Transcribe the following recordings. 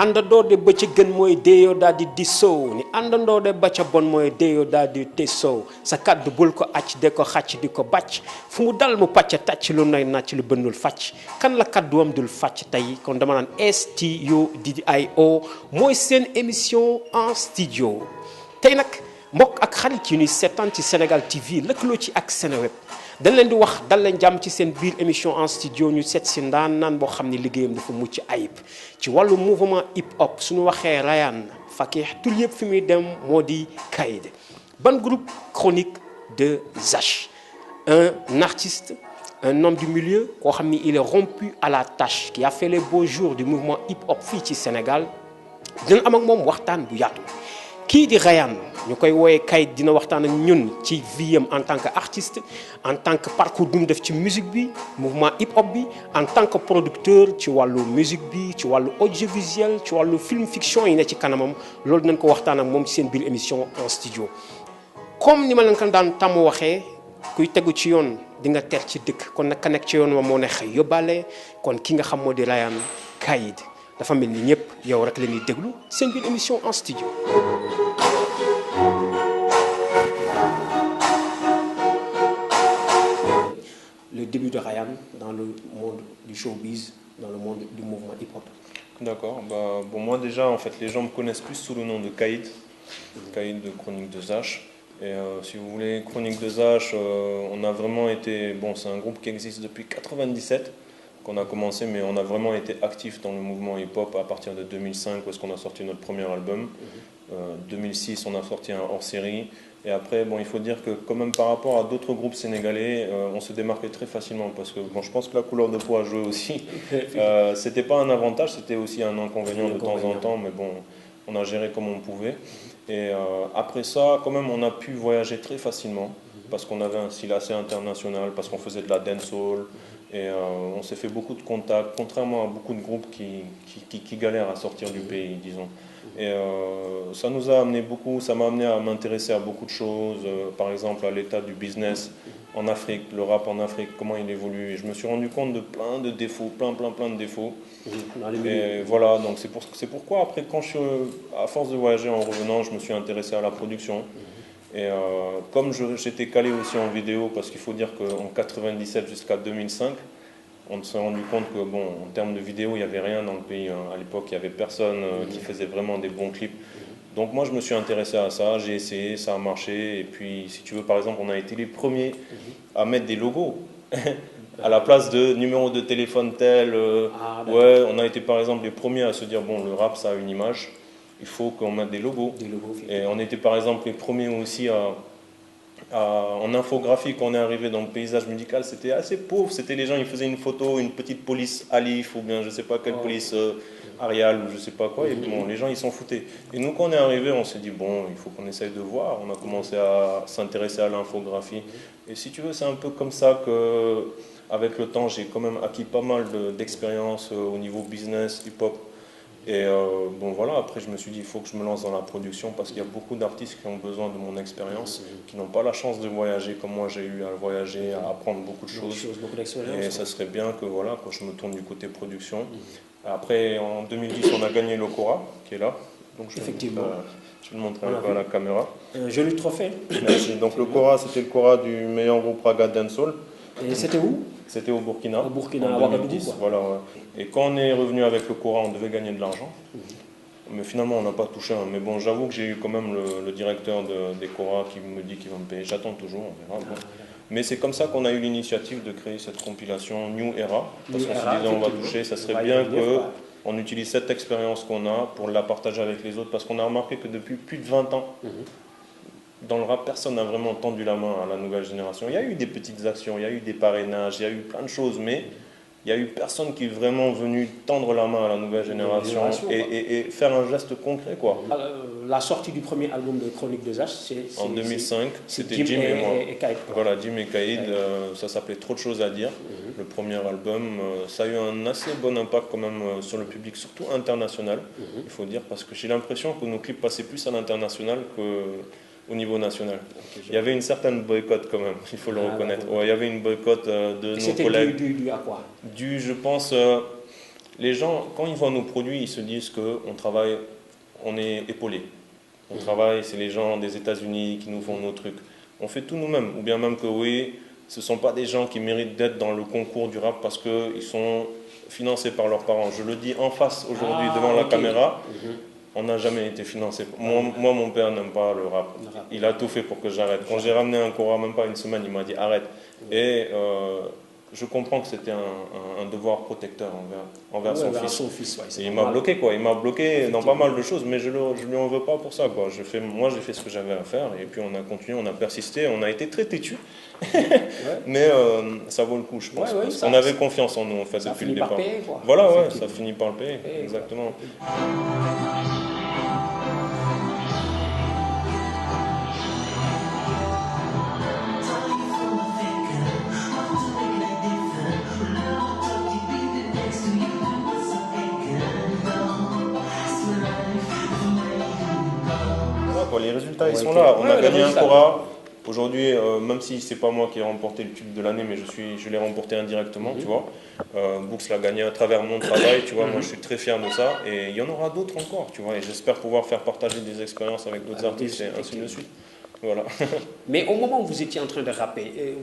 àndandoo de ba ca gën mooy déeyoo daal di disoo ni àndandoo de ba ca bon mooy déeyoo daal di tesoo sa kàddu bul ko acc de ko xàcc di ko bàcc fu mu dal mu pàcc tàcc lu nay nàcc lu bënnul fàcc kan la kàddu am dul fàcc tey kon dama naan STUDIO mooy seen émission en studio tey nag mbokk ak xarit yi ñuy seetaan ci Sénégal TV lëkkaloo ci ak Seneweb dañ leen di wax dal leen jàmm ci seen biir émission en studio ñu seet si naan boo xam ne liggéeyam dafa mucc ayib ci wàllu mouvement hip hop suñu waxee Rayane Fakih tur yëpp fi muy dem moo di Kayid ban groupe Chronique de Zach un artiste un homme du milieu koo xam ni il est rompu à la tâche qui a fait les beaux jours du mouvement hip hop fii ci Sénégal dina am ak moom waxtaan bu yaatu kii di Rayane ñu koy wooyee Kayid dina waxtaan ak ñun ci vie am en tant que artiste en tant que parcours bu mu def ci musique bi mouvement hip hop bi en tant que producteur ci wàllu musique bi ci wàllu audiovisuel ci wàllu film fiction yi ne ci kanamam loolu dinañ ko waxtaan ak moom ci seen biir émission en studio. comme ni ma leen ko daan tàmm waxee kuy tegu ci yoon di nga ter ci dëkk kon nag ka nekk ci yoon wa moo ne xëy yóbbaale kon ki nga xam moo di Rayane Kayid dafa mel ni ñëpp yow rek la ñuy déglu seen biir émission en studio. Le début de Rayane dans le monde du showbiz, dans le monde du mouvement hip-hop. D'accord. Bon, moi déjà, en fait, les gens me connaissent plus sous le nom de Kayid. Kayid de Chronique de Zach. Et si vous voulez, Chronique de Zach, on a vraiment été... Bon, c'est un groupe qui existe depuis 97 qu'on a commencé, mais on a vraiment été actif dans le mouvement hip-hop à partir de 2005, où est-ce qu'on a sorti notre premier album. 2006, on a sorti un hors-série. Et après, bon, il faut dire que quand même par rapport à d'autres groupes sénégalais, on se démarquait très facilement parce que bon, je pense que la couleur de peau a joué aussi. C'était pas un avantage, c'était aussi un inconvénient de temps en temps, mais bon, on a géré comme on pouvait. Et après ça, quand même, on a pu voyager très facilement parce qu'on avait un style assez international, parce qu'on faisait de la dancehall. Et on s'est fait beaucoup de contacts, contrairement à beaucoup de groupes qui galèrent à sortir du pays, disons. Et ça nous a amené beaucoup, ça m'a amené à m'intéresser à beaucoup de choses, par exemple à l'état du business en Afrique, le rap en Afrique, comment il évolue. Et je me suis rendu compte de plein de défauts, plein de défauts. Et voilà, donc c'est pourquoi après, à force de voyager en revenant, je me suis intéressé à la production. Et comme j'étais calé aussi en vidéo, parce qu'il faut dire qu'en 97 jusqu'à 2005, on s'est rendu compte que, bon, en termes de vidéo, il n'y avait rien dans le pays. À l'époque, il n'y avait personne qui faisait vraiment des bons clips. Donc moi, je me suis intéressé à ça, j'ai essayé, ça a marché. Et puis, si tu veux, par exemple, on a été les premiers à mettre des logos à la place de numéro de téléphone tel. Ouais, on a été, par exemple, les premiers à se dire, bon, le rap, ça a une image. Il faut qu'on mette des logos. Et on était, par exemple, les premiers aussi en infographie, quand on est arrivé dans le paysage musical, c'était assez pauvre. C'était les gens, ils faisaient une photo, une petite police Alif ou bien je sais pas quelle police Arial ou je sais pas quoi. Et bon, les gens ils s'en foutaient. Et nous quand on est arrivé, on s'est dit bon, il faut qu'on essaye de voir. On a commencé à s'intéresser à l'infographie. Et si tu veux, c'est un peu comme ça que, avec le temps, j'ai quand même acquis pas mal d'expérience au niveau business, hip-hop. Et bon voilà, après je me suis dit il faut que je me lance dans la production parce qu'il y a beaucoup d'artistes qui ont besoin de mon expérience, qui n'ont pas la chance de voyager comme moi j'ai eu à voyager, à apprendre beaucoup de choses. Et ça serait bien que voilà, quand je me tourne du côté production. Après en 2010 on a gagné le Cora qui est là. Donc je vais le montrer un peu à la caméra. Un joli trophée. Merci. Donc le Cora, c'était le Cora du meilleur groupe Raga Dancehall. Et c'était où? C'était au Burkina. Au Burkina, en 2010, voilà, ouais. Et quand on est revenu avec le Cora, on devait gagner de l'argent. Mais finalement, on n'a pas touché. Mais bon, j'avoue que j'ai eu quand même le directeur des Cora qui me dit qu'il va me payer. J'attends toujours, on verra. Bon. Mais c'est comme ça qu'on a eu l'initiative de créer cette compilation New Era. Parce qu'on se disait, on va toucher. Ça serait bien qu'on utilise cette expérience qu'on a pour la partager avec les autres. Parce qu'on a remarqué que depuis plus de 20 ans, dans le rap, personne n'a vraiment tendu la main à la nouvelle génération. Il y a eu des petites actions, il y a eu des parrainages, il y a eu plein de choses, mais il n'y a eu personne qui est vraiment venu tendre la main à la nouvelle génération et faire un geste concret, quoi. La sortie du premier album de Chronique de Zach, c'est en 2005, c'était Jim et moi. Voilà, Jim et Kayid, ça s'appelait Trop de choses à dire. Le premier album, ça a eu un assez bon impact quand même sur le public, surtout international, il faut dire, parce que j'ai l'impression que nos clips passaient plus à l'international qu'au niveau national. Il y avait une certaine boycott quand même, il faut le reconnaître. Ouais, il y avait une boycott de nos collègues. C'était dû à quoi? Dû, je pense, les gens, quand ils voient nos produits, ils se disent qu'on travaille, on est épaulé. On travaille, c'est les gens des États-Unis qui nous font nos trucs. On fait tout nous-mêmes. Ou bien même que oui, ce ne sont pas des gens qui méritent d'être dans le concours du rap parce qu'ils sont financés par leurs parents. Je le dis en face aujourd'hui devant la caméra. On n'a jamais été financé. Moi, mon père n'aime pas le rap. Il a tout fait pour que j'arrête. Quand j'ai ramené un Cora, même pas une semaine, il m'a dit arrête. Et je comprends que c'était un devoir protecteur envers son fils. Ouais, et il m'a bloqué, quoi. Il m'a bloqué dans pas mal de choses, mais je lui en veux pas pour ça, quoi. Moi, j'ai fait ce que j'avais à faire, et puis on a continué, on a persisté, on a été très têtus. Mais ça vaut le coup, je pense. On avait confiance en nous, en fait, depuis le départ. Payer, quoi. Voilà, ouais, ça finit par le payer, exactement. Les résultats, ils sont là. On a gagné un Cora. Aujourd'hui, même si c'est pas moi qui ai remporté le tube de l'année, mais je l'ai remporté indirectement, tu vois. Books l'a gagné à travers mon travail, tu vois. Moi, je suis très fier de ça. Et il y en aura d'autres encore, tu vois. Et j'espère pouvoir faire partager des expériences avec d'autres artistes et ainsi de suite. Voilà. Mais au moment où vous étiez en train de rapper,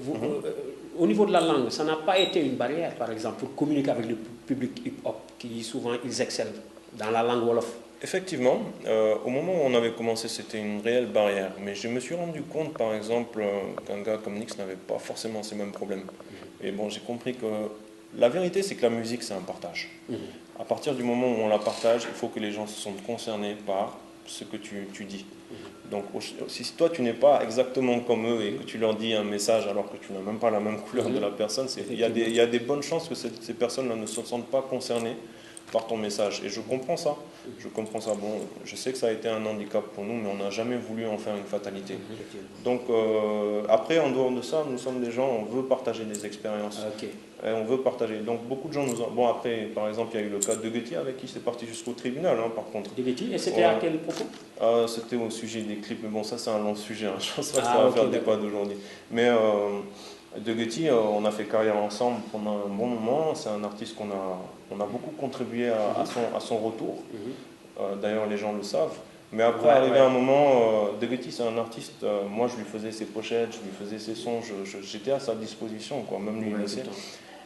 au niveau de la langue, ça n'a pas été une barrière, par exemple, pour communiquer avec le public hip-hop, qui souvent, ils excellent dans la langue Wolof? Effectivement, au moment où on avait commencé, c'était une réelle barrière. Mais je me suis rendu compte, par exemple, qu'un gars comme Nix n'avait pas forcément ces mêmes problèmes. Et bon, j'ai compris que la vérité, c'est que la musique, c'est un partage. À partir du moment où on la partage, il faut que les gens se sentent concernés par ce que tu dis. Donc, si toi, tu n'es pas exactement comme eux et que tu leur dis un message alors que tu n'as même pas la même couleur de la personne, il y a des bonnes chances que ces personnes-là ne se sentent pas concernées par ton message. Et je comprends ça. Je comprends ça. Bon, je sais que ça a été un handicap pour nous, mais on n'a jamais voulu en faire une fatalité. Donc, après, en dehors de ça, nous sommes des gens, on veut partager des expériences. Et on veut partager. Donc, beaucoup de gens nous ont... Bon, après, par exemple, il y a eu le cas de Getty avec qui c'est parti jusqu'au tribunal, hein, par contre. De Getty, et c'était à quel propos? C'était au sujet des clips, mais bon, ça, c'est un long sujet. Hein. Je pense pas que ça va faire le débat d'aujourd'hui. Mais... De Getty, on a fait carrière ensemble pendant un bon moment. C'est un artiste qu'on a beaucoup contribué à son retour. D'ailleurs, les gens le savent. Mais après, arrivé à un moment, De Getty, c'est un artiste. Moi, je lui faisais ses pochettes, je lui faisais ses sons. J'étais à sa disposition, quoi. Même lui, il le sait.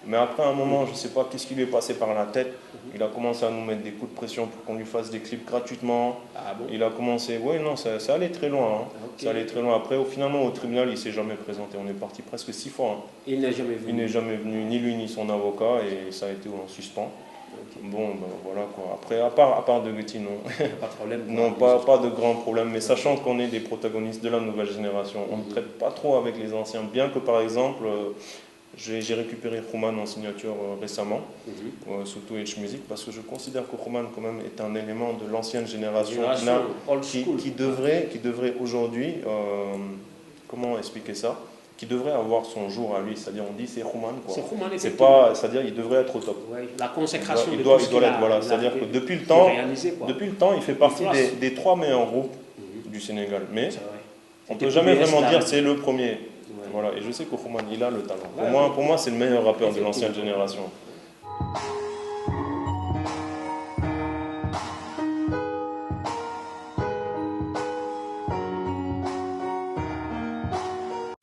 Mais après un moment, je ne sais pas qu'est-ce qui lui est passé par la tête. Il a commencé à nous mettre des coups de pression pour qu'on lui fasse des clips gratuitement. Il a commencé, oui, non, ça allait très loin. Hein. Ça allait très loin. Après, finalement, au tribunal, il ne s'est jamais présenté. On est parti presque 6 fois. Hein. Il n'est jamais venu. Il n'est jamais venu, ni lui ni son avocat, et ça a été en suspens. Bon, ben voilà quoi. Après, à part De Getty, non. Pas de problème. Non, pas de grands problèmes. Mais sachant qu'on est des protagonistes de la nouvelle génération, on ne traite pas trop avec les anciens. Bien que, par exemple, j'ai récupéré Khuman en signature récemment, sous Two H Music, parce que je considère que Khuman, quand même, est un élément de l'ancienne génération qui devrait aujourd'hui, comment expliquer ça, qui devrait avoir son jour à lui, c'est-à-dire on dit c'est Khuman, quoi. C'est pas, c'est-à-dire il devrait être au top. La consécration il doit l'être, voilà. C'est-à-dire que depuis le temps, il fait partie des 3 meilleurs groupes du Sénégal. Mais on ne peut jamais vraiment dire c'est le premier. Voilà, et je sais que Khuman, il a le talent. Pour moi c'est le meilleur rappeur de l'ancienne génération.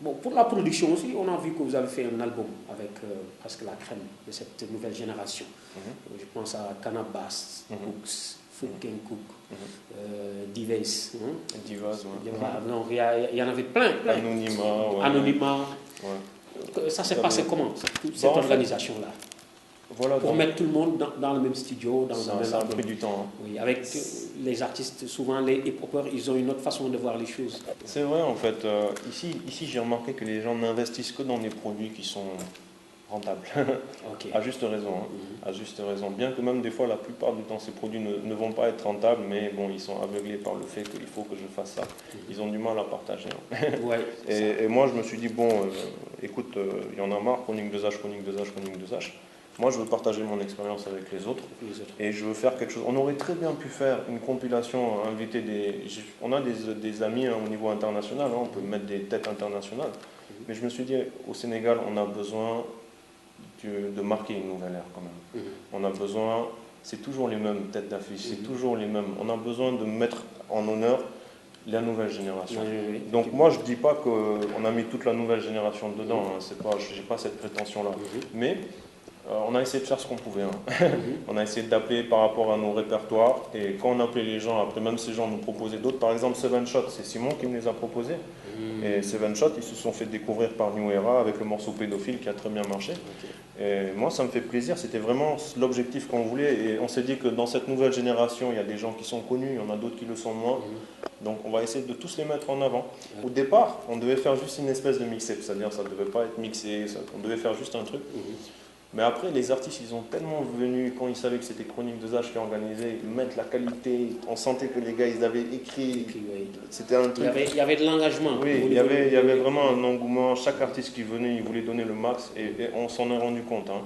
Bon, pour la production aussi, on a vu que vous avez fait un album avec presque la crème de cette nouvelle génération. Je pense à Canabasse, Cooks, Food King Cook, Divas. Divas, Donc, il y en avait plein. Anonymat. Ça s'est passé comment, toute cette organisation-là? Voilà, pour mettre tout le monde dans le même studio, dans le même album. Ça a pris du temps. Hein. Oui, avec les artistes, souvent les hip-hopers, ils ont une autre façon de voir les choses. C'est vrai, en fait. Ici j'ai remarqué que les gens n'investissent que dans des produits qui sont rentables. À juste raison. Hein. À juste raison. Bien que même des fois, la plupart du temps, ces produits ne vont pas être rentables, mais bon, ils sont aveuglés par le fait qu'il faut que je fasse ça. Ils ont du mal à partager. Hein. Et moi, je me suis dit, bon, écoute, il y en a marre, Chronique 2H. Moi, je veux partager mon expérience avec les autres et je veux faire quelque chose. On aurait très bien pu faire une compilation, inviter on a des amis au niveau international, hein, on peut mettre des têtes internationales. Mais je me suis dit, au Sénégal, on a besoin de marquer une nouvelle ère quand même. On a besoin, c'est toujours les mêmes têtes d'affiche, c'est toujours les mêmes. On a besoin de mettre en honneur la nouvelle génération. Donc moi je dis pas qu'on a mis toute la nouvelle génération dedans, hein, c'est pas, j'ai pas cette prétention là. Mais on a essayé de faire ce qu'on pouvait. Hein. On a essayé d'appeler par rapport à nos répertoires et quand on appelait les gens, après même ces gens nous proposaient d'autres, par exemple Seven Shot, c'est Simon qui me les a proposés. Et Seven Shot, ils se sont fait découvrir par New Era avec le morceau Pédophile qui a très bien marché. Et moi ça me fait plaisir, c'était vraiment l'objectif qu'on voulait et on s'est dit que dans cette nouvelle génération, il y a des gens qui sont connus, il y en a d'autres qui le sont moins. Donc on va essayer de tous les mettre en avant. Au départ, on devait faire juste une espèce de mixtape, c'est-à-dire ça ne devait pas être mixé, on devait faire juste un truc. Mais après, les artistes, ils ont tellement venu, quand ils savaient que c'était Chronique de Zach qui organisait, mettre la qualité. On sentait que les gars, ils avaient écrit. C'était un truc. Il y avait de l'engagement. Oui, il y avait vraiment un engouement. Chaque artiste qui venait, il voulait donner le max et on s'en est rendu compte. Hein.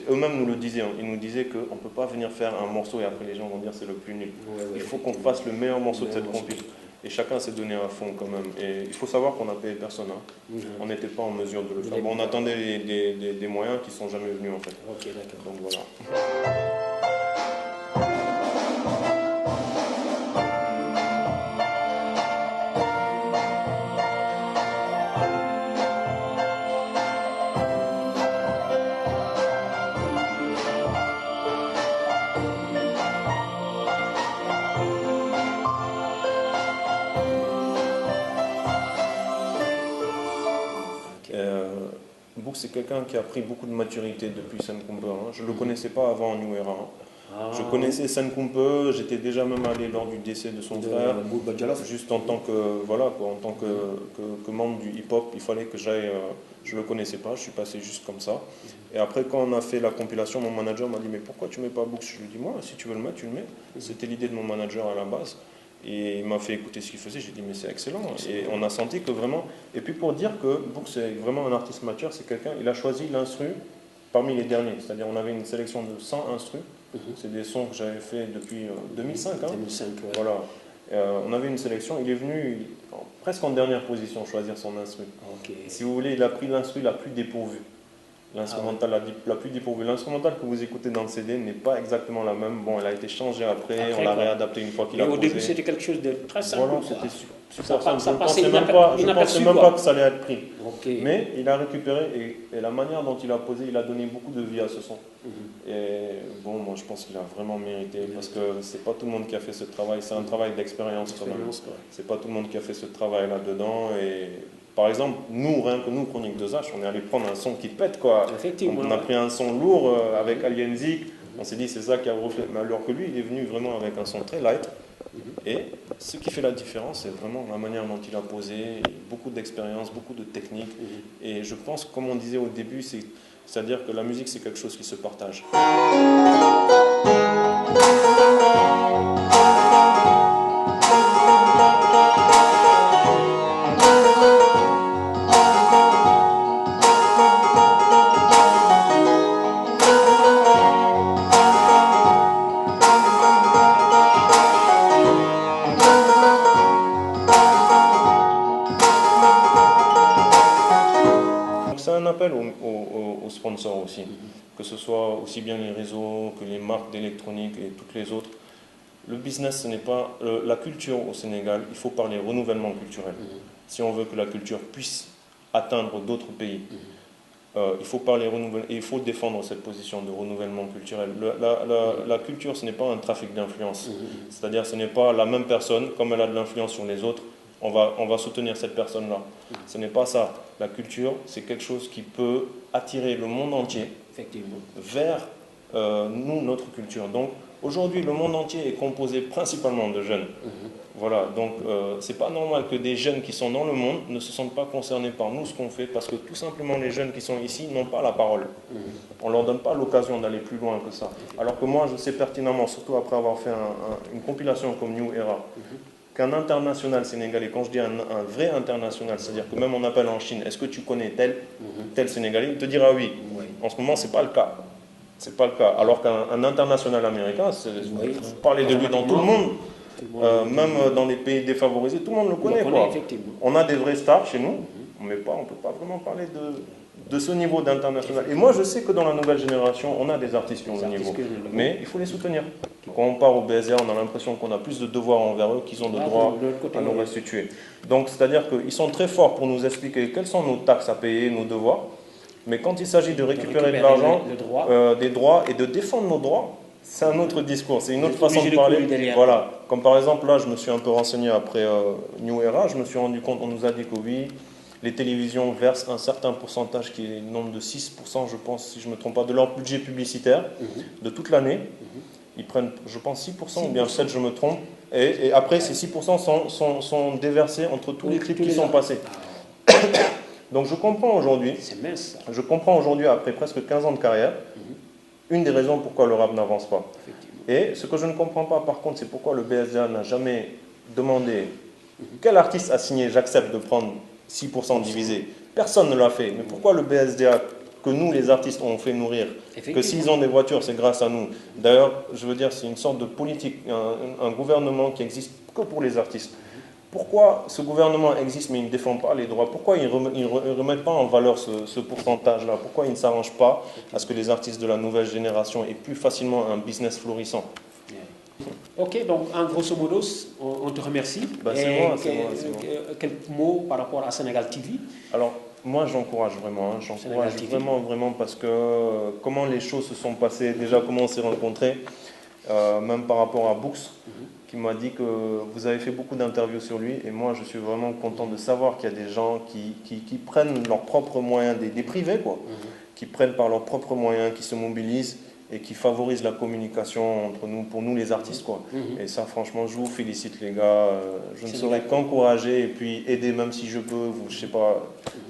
Eux-mêmes nous le disaient. Ils nous disaient qu'on ne peut pas venir faire un morceau et après les gens vont dire c'est le plus nul. Il faut qu'on fasse le meilleur morceau de cette compil. Et chacun s'est donné à fond quand même. Et il faut savoir qu'on n'a payé personne. Hein. On n'était pas en mesure de le faire. Bon, on attendait des moyens qui ne sont jamais venus en fait. Ok, d'accord. Donc voilà. Book, c'est quelqu'un qui a pris beaucoup de maturité depuis Senkumpe. Hein. Je ne le connaissais pas avant New Era. Hein. Je connaissais Senkumpe, j'étais déjà même allé lors du décès de son frère. Juste en tant que, voilà, quoi, en tant que membre du hip-hop, il fallait que j'aille. Je ne le connaissais pas, je suis passé juste comme ça. Et après, quand on a fait la compilation, mon manager m'a dit mais pourquoi tu ne mets pas Book? Je lui ai dit moi, si tu veux le mettre, tu le mets. C'était l'idée de mon manager à la base. Et il m'a fait écouter ce qu'il faisait, j'ai dit mais c'est excellent. Et on a senti que vraiment... Et puis pour dire que Book c'est vraiment un artiste mature, c'est quelqu'un, il a choisi l'instru parmi les derniers. C'est-à-dire on avait une sélection de 100 instrus. C'est des sons que j'avais fait depuis 2005. Hein. 2005, ouais. Voilà. On avait une sélection, il est venu presque en dernière position choisir son instru. Si vous voulez, il a pris l'instru la plus dépourvue. L'instrumental la plus dépourvue. L'instrumental que vous écoutez dans le CD n'est pas exactement la même. Bon, elle a été changée après on l'a réadapté une fois qu'il a posé. Au début, c'était quelque chose de très simple. Voilà, c'était super simple. Je ne pensais même pas que ça allait être pris. Mais il a récupéré et la manière dont il a posé, il a donné beaucoup de vie à ce son. Et bon, moi je pense qu'il a vraiment mérité parce que c'est pas tout le monde qui a fait ce travail. C'est un travail d'expérience quand même. C'est pas tout le monde qui a fait ce travail là-dedans. Et par exemple, rien que nous, Chronique de Zach, on est allé prendre un son qui pète, quoi. On a pris un son lourd avec Alienzik. On s'est dit, c'est ça qui a reflété. Mais alors que lui, il est venu vraiment avec un son très light. Et ce qui fait la différence, c'est vraiment la manière dont il a posé, beaucoup d'expérience, beaucoup de technique. Et je pense, comme on disait au début, c'est-à-dire que la musique, c'est quelque chose qui se partage. Aux sponsors aussi, que ce soit aussi bien les réseaux que les marques d'électronique et toutes les autres. Le business, ce n'est pas la culture au Sénégal, il faut parler renouvellement culturel. Si on veut que la culture puisse atteindre d'autres pays, il faut parler renouvellement et il faut défendre cette position de renouvellement culturel. La culture, ce n'est pas un trafic d'influence, c'est-à-dire ce n'est pas la même personne, comme elle a de l'influence sur les autres, on va soutenir cette personne-là. Ce n'est pas ça. La culture, c'est quelque chose qui peut attirer le monde entier vers nous, notre culture. Donc, aujourd'hui, le monde entier est composé principalement de jeunes. Voilà, donc c'est pas normal que des jeunes qui sont dans le monde ne se sentent pas concernés par nous, ce qu'on fait, parce que tout simplement, les jeunes qui sont ici n'ont pas la parole. On ne leur donne pas l'occasion d'aller plus loin que ça. Alors que moi, je sais pertinemment, surtout après avoir fait une compilation comme New Era, qu'un international sénégalais, quand je dis un vrai international, c'est-à-dire que même on appelle en Chine, est-ce que tu connais tel Sénégalais, il te dira oui. En ce moment, ce n'est pas le cas. C'est pas le cas. Alors qu'un international américain, vous parlez de lui dans tout le monde, même dans les pays défavorisés, tout le monde le connaît. Quoi. On a des vrais stars chez nous, mais on ne peut pas vraiment parler de ce niveau d'international. Et moi, je sais que dans la nouvelle génération, on a des artistes qui ont le niveau. Mais il faut les soutenir. Quand on part au BSDA, on a l'impression qu'on a plus de devoirs envers eux qu'ils ont de droits à nous restituer. Donc, c'est-à-dire qu'ils sont très forts pour nous expliquer quelles sont nos taxes à payer, nos devoirs. Mais quand il s'agit de récupérer de l'argent, des droits et de défendre nos droits, c'est un autre discours, c'est une autre façon de parler. Voilà, comme par exemple, là, je me suis un peu renseigné après New Era, je me suis rendu compte, on nous a dit que oui, les télévisions versent un certain pourcentage qui est le nombre de 6%, je pense, si je ne me trompe pas, de leur budget publicitaire de toute l'année. Ils prennent, je pense, 6% ou bien 7%, je me trompe. Et après, ces 6% sont déversés entre tous les clips qui sont passés. Donc je comprends aujourd'hui, après presque 15 ans de carrière, une des raisons pourquoi le rap n'avance pas. Et ce que je ne comprends pas par contre, c'est pourquoi le BSDA n'a jamais demandé quel artiste a signé, j'accepte de prendre 6% divisé. Personne ne l'a fait. Mais pourquoi le BSDA, que nous les artistes ont fait nourrir, que s'ils ont des voitures, c'est grâce à nous. D'ailleurs, je veux dire, c'est une sorte de politique, un gouvernement qui existe que pour les artistes. Pourquoi ce gouvernement existe mais il ne défend pas les droits? Pourquoi ils ne remettent pas en valeur ce pourcentage-là? Pourquoi ils ne s'arrangent pas à ce que les artistes de la nouvelle génération aient plus facilement un business florissant? Ok, donc en grosso modo, on te remercie. C'est moi. Quelques mots par rapport à Sénégal TV? Alors, moi j'encourage vraiment, vraiment parce que comment les choses se sont passées, déjà comment on s'est rencontrés, même par rapport à Books, qui m'a dit que vous avez fait beaucoup d'interviews sur lui, et moi je suis vraiment content de savoir qu'il y a des gens qui prennent leurs propres moyens, des privés quoi, qui prennent par leurs propres moyens, qui se mobilisent et qui favorisent la communication entre nous, pour nous les artistes quoi. Et ça franchement je vous félicite les gars, je ne saurais qu'encourager et puis aider même si je peux, je sais pas,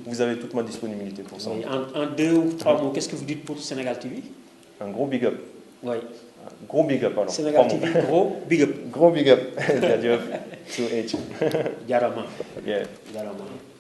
vous avez toute ma disponibilité pour ça. Oui, en 2 ou 3 mots, qu'est-ce que vous dites pour Sénégal TV? Un gros big up. Oui. Gros big up alors. Sénégal TV, gros big up. Gros big up. Jaajëf. 2H. Jarama. Yeah. Jarama.